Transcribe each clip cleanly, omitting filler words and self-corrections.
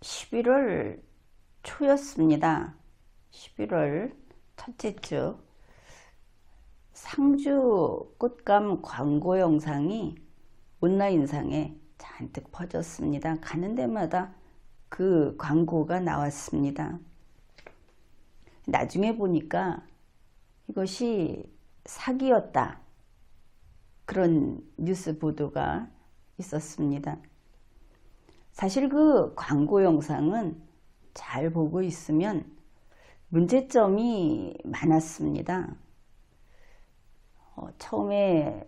11월 초였습니다. 11월 첫째 주 상주 꽃감 광고 영상이 온라인상에 잔뜩 퍼졌습니다. 가는 데마다 그 광고가 나왔습니다. 나중에 보니까 이것이 사기였다, 그런 뉴스 보도가 있었습니다. 사실 그 광고 영상은 잘 보고 있으면 문제점이 많았습니다. 처음에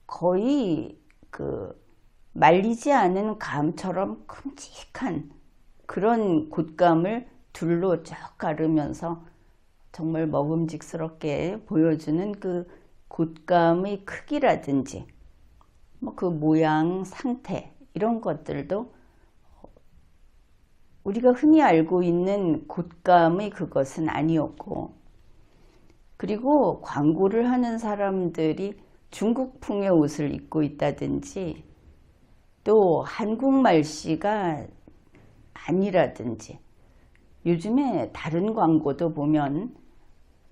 거의 말리지 않은 감처럼 큼직한 그런 곶감을 둘로 쭉 가르면서 정말 먹음직스럽게 보여주는 그 곶감의 크기라든지 그 모양, 상태, 이런 것들도 우리가 흔히 알고 있는 곶감의 그것은 아니었고, 그리고 광고를 하는 사람들이 중국풍의 옷을 입고 있다든지 또 한국말씨가 아니라든지, 요즘에 다른 광고도 보면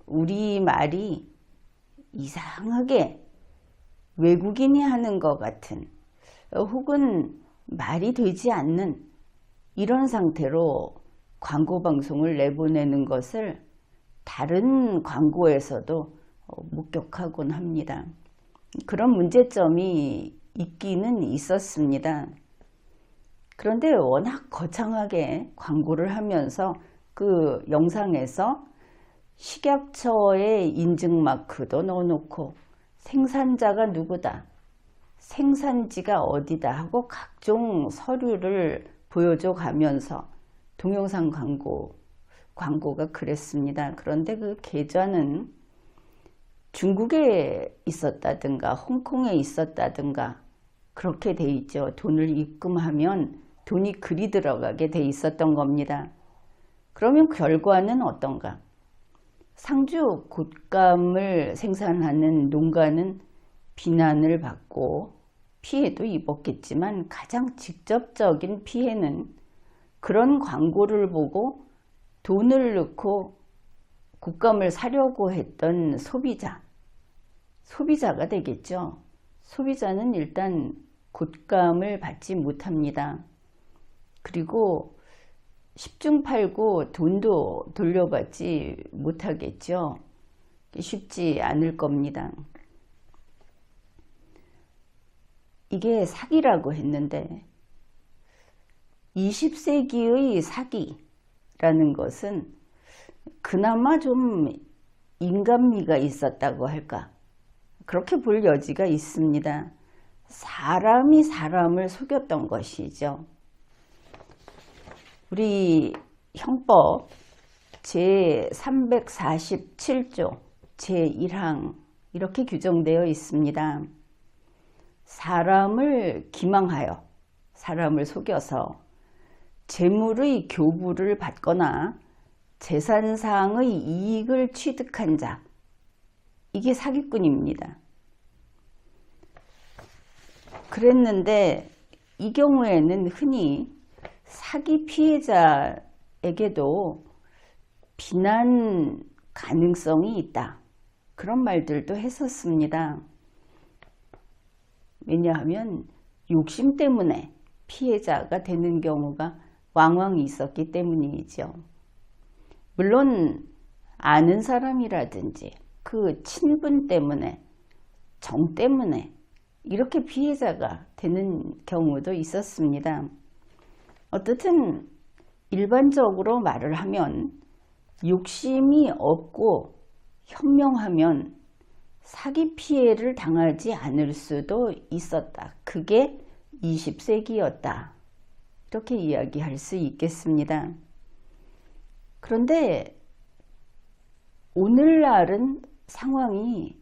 우리말이 이상하게 외국인이 하는 것 같은, 혹은 말이 되지 않는 이런 상태로 광고 방송을 내보내는 것을 다른 광고에서도 목격하곤 합니다. 그런 문제점이 있기는 있었습니다. 그런데 워낙 거창하게 광고를 하면서 그 영상에서 식약처의 인증마크도 넣어놓고 생산자가 누구다, 생산지가 어디다 하고 각종 서류를 보여줘 가면서 동영상 광고가 그랬습니다. 그런데 그 계좌는 중국에 있었다든가 홍콩에 있었다든가 그렇게 돼 있죠. 돈을 입금하면 돈이 그리 들어가게 돼 있었던 겁니다. 그러면 결과는 어떤가? 상주 곶감을 생산하는 농가는 비난을 받고 피해도 입었겠지만, 가장 직접적인 피해는 그런 광고를 보고 돈을 넣고 곶감을 사려고 했던 소비자가 되겠죠. 소비자는 일단 곶감을 받지 못합니다. 그리고 10중 8구 돈도 돌려받지 못하겠죠. 쉽지 않을 겁니다. 이게 사기라고 했는데, 20세기의 사기라는 것은 그나마 좀 인간미가 있었다고 할까, 그렇게 볼 여지가 있습니다. 사람이 사람을 속였던 것이죠. 우리 형법 제347조 제1항 이렇게 규정되어 있습니다. 사람을 기망하여, 사람을 속여서 재물의 교부를 받거나 재산상의 이익을 취득한 자, 이게 사기꾼입니다. 그랬는데 이 경우에는 흔히 사기 피해자에게도 비난 가능성이 있다, 그런 말들도 했었습니다. 왜냐하면 욕심 때문에 피해자가 되는 경우가 왕왕 있었기 때문이죠. 물론 아는 사람이라든지 그 친분 때문에, 정 때문에 이렇게 피해자가 되는 경우도 있었습니다. 어떻든 일반적으로 말을 하면 욕심이 없고 현명하면 사기 피해를 당하지 않을 수도 있었다. 그게 20세기였다. 이렇게 이야기할 수 있겠습니다. 그런데 오늘날은 상황이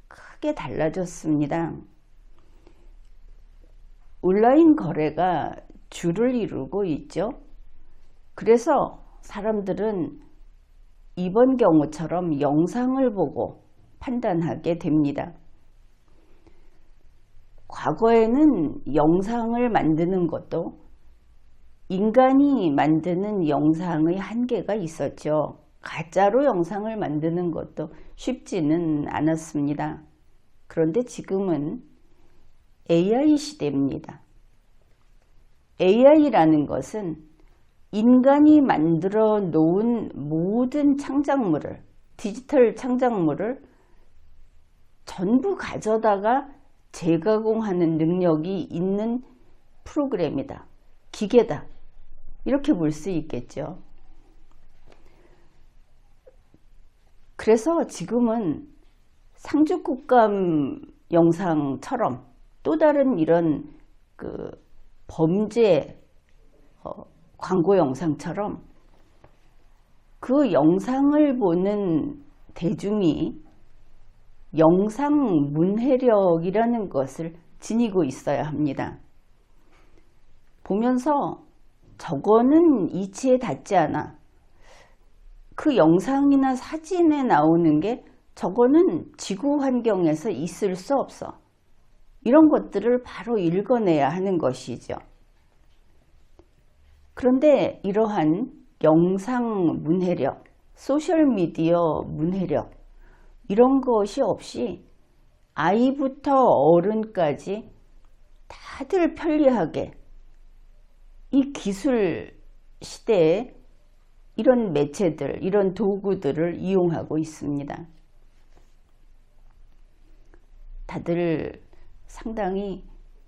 크게 달라졌습니다. 온라인 거래가 주를 이루고 있죠. 그래서 사람들은 이번 경우처럼 영상을 보고 판단하게 됩니다. 과거에는 영상을 만드는 것도 인간이 만드는 영상의 한계가 있었죠. 가짜로 영상을 만드는 것도 쉽지는 않았습니다. 그런데 지금은 AI 시대입니다. AI라는 것은 인간이 만들어 놓은 모든 창작물을, 디지털 창작물을 전부 가져다가 재가공하는 능력이 있는 프로그램이다. 기계다. 이렇게 볼 수 있겠죠. 그래서 지금은 상주국감 영상처럼 또 다른 이런 범죄 광고 영상처럼 그 영상을 보는 대중이 영상 문해력이라는 것을 지니고 있어야 합니다. 보면서 저거는 이치에 닿지 않아. 그 영상이나 사진에 나오는 게 저거는 지구 환경에서 있을 수 없어. 이런 것들을 바로 읽어내야 하는 것이죠. 그런데 이러한 영상 문해력, 소셜미디어 문해력 이런 것이 없이 아이부터 어른까지 다들 편리하게 이 기술 시대에 이런 매체들, 이런 도구들을 이용하고 있습니다. 다들 상당히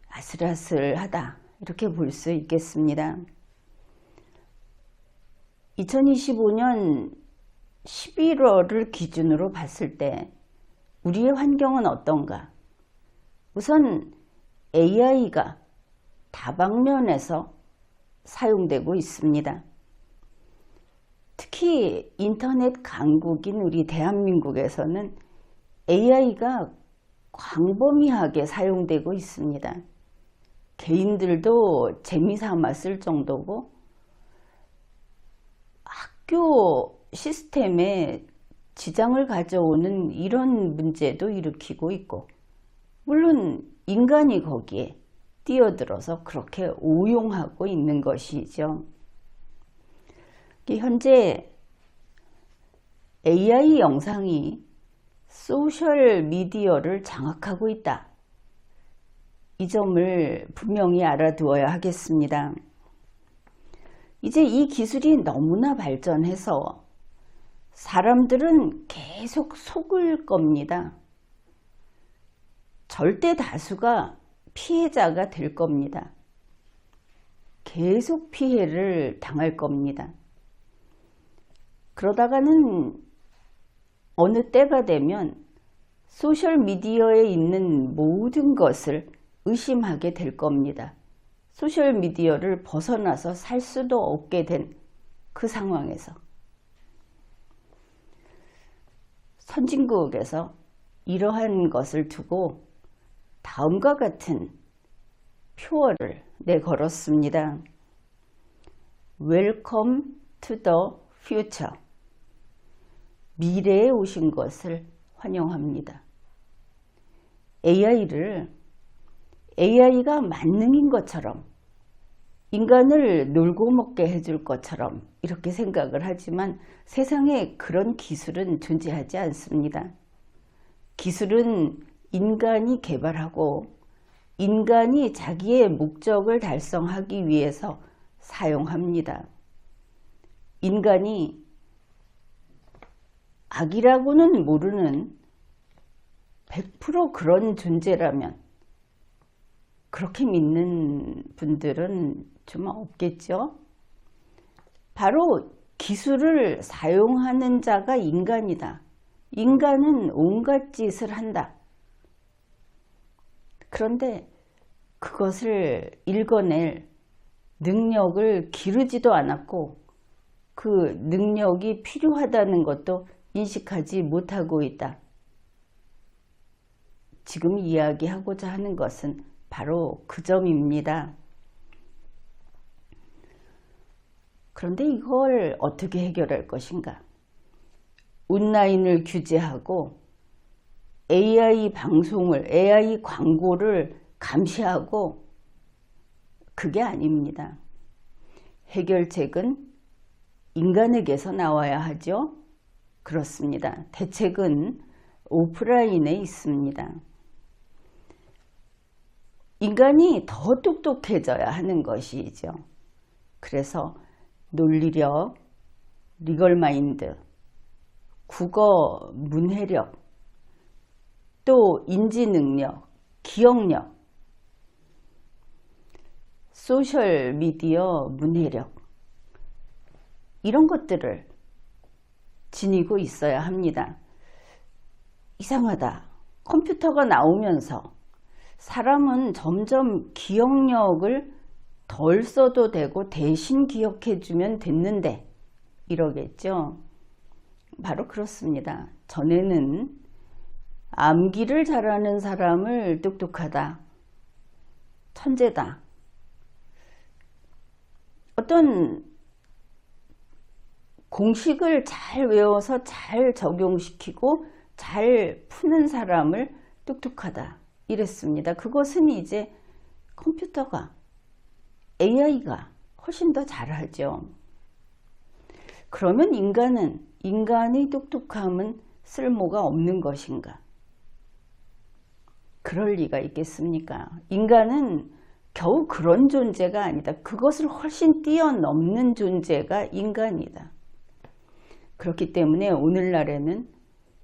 아슬아슬하다 이렇게 볼 수 있겠습니다. 2025년 11월을 기준으로 봤을 때 우리의 환경은 어떤가? 우선 AI가 다방면에서 사용되고 있습니다. 특히 인터넷 강국인 우리 대한민국에서는 AI가 광범위하게 사용되고 있습니다. 개인들도 재미삼아 쓸 정도고 학교 시스템에 지장을 가져오는 이런 문제도 일으키고 있고, 물론 인간이 거기에 뛰어들어서 그렇게 오용하고 있는 것이죠. 현재 AI 영상이 소셜 미디어를 장악하고 있다. 이 점을 분명히 알아두어야 하겠습니다. 이제 이 기술이 너무나 발전해서 사람들은 계속 속을 겁니다. 절대 다수가 피해자가 될 겁니다. 계속 피해를 당할 겁니다. 그러다가는 어느 때가 되면 소셜미디어에 있는 모든 것을 의심하게 될 겁니다. 소셜미디어를 벗어나서 살 수도 없게 된 그 상황에서 선진국에서 이러한 것을 두고 다음과 같은 표어를 내걸었습니다. Welcome to the future. 미래에 오신 것을 환영합니다. AI가 만능인 것처럼, 인간을 놀고 먹게 해줄 것처럼 이렇게 생각을 하지만 세상에 그런 기술은 존재하지 않습니다. 기술은 인간이 개발하고 인간이 자기의 목적을 달성하기 위해서 사용합니다. 인간이 악이라고는 모르는 100% 그런 존재라면 그렇게 믿는 분들은 좀 없겠죠. 바로 기술을 사용하는 자가 인간이다. 인간은 온갖 짓을 한다. 그런데 그것을 읽어낼 능력을 기르지도 않았고 그 능력이 필요하다는 것도 인식하지 못하고 있다. 지금 이야기하고자 하는 것은 바로 그 점입니다. 그런데 이걸 어떻게 해결할 것인가? 온라인을 규제하고 AI 방송을, AI 광고를 감시하고 그게 아닙니다. 해결책은 인간에게서 나와야 하죠. 그렇습니다. 대책은 오프라인에 있습니다. 인간이 더 똑똑해져야 하는 것이죠. 그래서 논리력, 리걸마인드, 국어 문해력, 또 인지능력, 기억력, 소셜미디어 문해력, 이런 것들을 지니고 있어야 합니다. 이상하다. 컴퓨터가 나오면서 사람은 점점 기억력을 덜 써도 되고 대신 기억해주면 됐는데 이러겠죠. 바로 그렇습니다. 전에는 암기를 잘하는 사람을 똑똑하다, 천재다, 어떤 공식을 잘 외워서 잘 적용시키고 잘 푸는 사람을 똑똑하다 이랬습니다. 그것은 이제 컴퓨터가, AI가 훨씬 더 잘하죠. 그러면 인간의 똑똑함은 쓸모가 없는 것인가? 그럴 리가 있겠습니까? 인간은 겨우 그런 존재가 아니다. 그것을 훨씬 뛰어넘는 존재가 인간이다. 그렇기 때문에 오늘날에는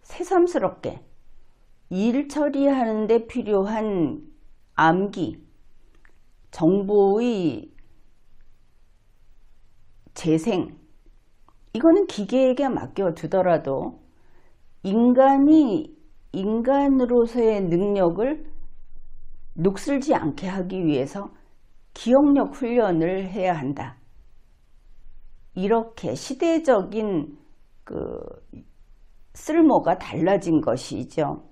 새삼스럽게 일 처리하는 데 필요한 암기, 정보의 재생, 이거는 기계에게 맡겨두더라도 인간이 인간으로서의 능력을 녹슬지 않게 하기 위해서 기억력 훈련을 해야 한다. 이렇게 시대적인 쓸모가 달라진 것이죠.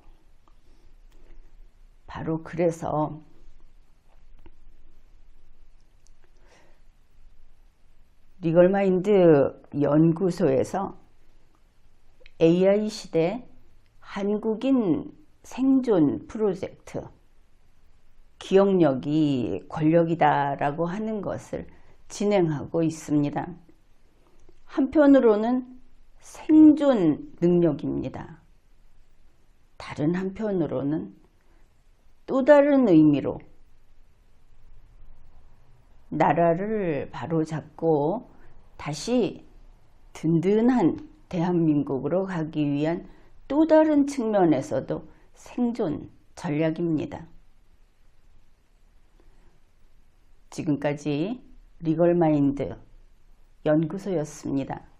바로 그래서 리걸마인드 연구소에서 AI 시대 한국인 생존 프로젝트, 기억력이 권력이다라고 하는 것을 진행하고 있습니다. 한편으로는 생존 능력입니다. 다른 한편으로는 또 다른 의미로 나라를 바로잡고 다시 든든한 대한민국으로 가기 위한 또 다른 측면에서도 생존 전략입니다. 지금까지 리걸마인드 연구소였습니다.